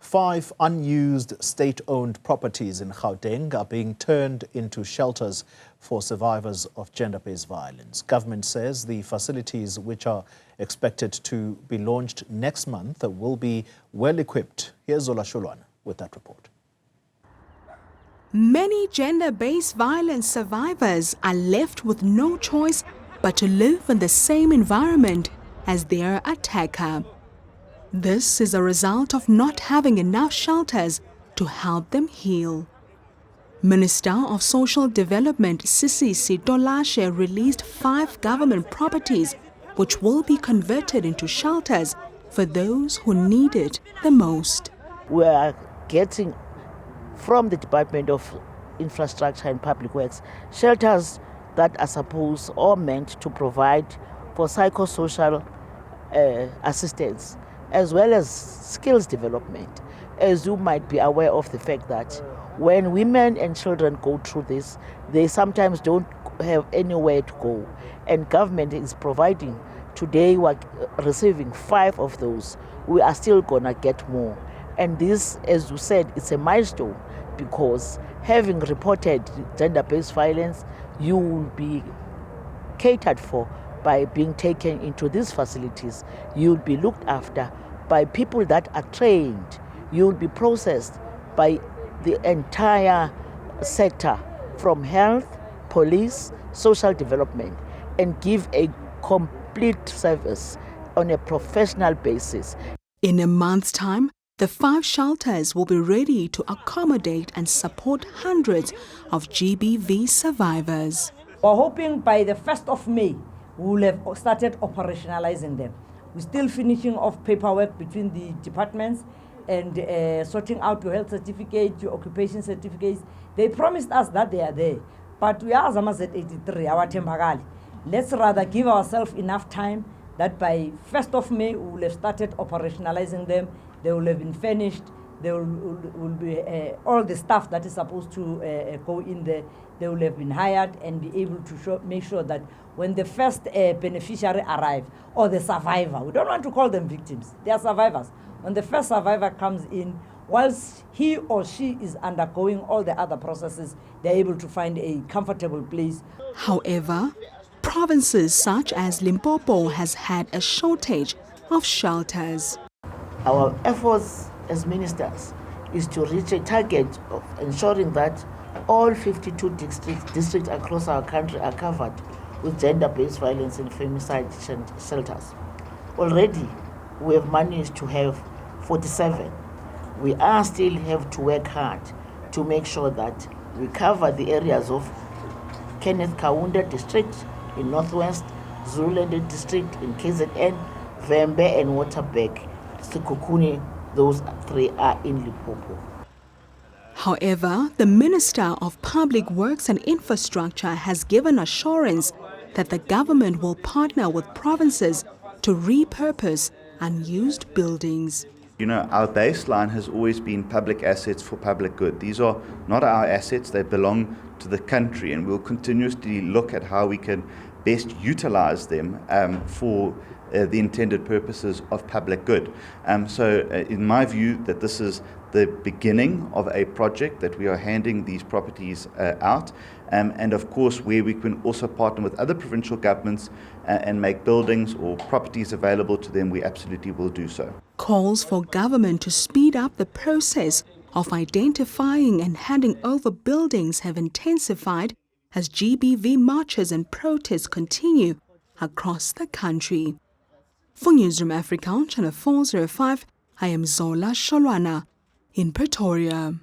5 unused state-owned properties in Gauteng are being turned into shelters for survivors of gender-based violence. Government says the facilities, which are expected to be launched next month, will be well equipped. Here's Zola Sholwana with that report. Many gender-based violence survivors are left with no choice but to live in the same environment as their attacker. This is a result of not having enough shelters to help them heal. Minister of Social Development Sisi Sitolashe released 5 government properties which will be converted into shelters for those who need it the most. We are getting from the Department of Infrastructure and Public Works shelters that are supposed or meant to provide for psychosocial assistance as well as skills development. As you might be aware of the fact that when women and children go through this, they sometimes don't have anywhere to go. And government is providing. Today we're receiving 5 of those. We are still gonna get more. And this, as you said, it's a milestone because having reported gender-based violence, you will be catered for by being taken into these facilities. You'll be looked after by people that are trained. You'll be processed by the entire sector from health, police, social development, and give a complete service on a professional basis. In a month's time, the 5 shelters will be ready to accommodate and support hundreds of GBV survivors. We're hoping by the 1st of May, we will have started operationalizing them. We're still finishing off paperwork between the departments and sorting out your health certificate, your occupation certificates. They promised us that they are there, but we are Zama Z83, our Tembakali. Let's rather give ourselves enough time that by 1st of May, we will have started operationalizing them. They will have been finished. There will be all the staff that is supposed to go in there. They will have been hired and be able to make sure that when the first beneficiary arrives, or the survivor, we don't want to call them victims, they are survivors. When the first survivor comes in, whilst he or she is undergoing all the other processes, they're able to find a comfortable place. However, provinces such as Limpopo has had a shortage of shelters. Our efforts as ministers is to reach a target of ensuring that all 52 districts across our country are covered with gender-based violence and femicide shelters. Already, we have managed to have 47. We are still have to work hard to make sure that we cover the areas of Kenneth Kaunda district in Northwest, Zululand district in KZN, Vembe and Waterberg. Sikukuni, those 3 are in Limpopo. However, the Minister of Public Works and Infrastructure has given assurance that the government will partner with provinces to repurpose unused buildings. You know, our baseline has always been public assets for public good. These are not our assets, they belong to the country, and we'll continuously look at how we can best utilize them for the intended purposes of public good. In my view, that this is the beginning of a project that we are handing these properties out, and of course where we can also partner with other provincial governments and make buildings or properties available to them, we absolutely will do so. Calls for government to speed up the process of identifying and handing over buildings have intensified as GBV marches and protests continue across the country. For Newzroom Afrika, Channel 405, I am Zola Sholwana in Pretoria.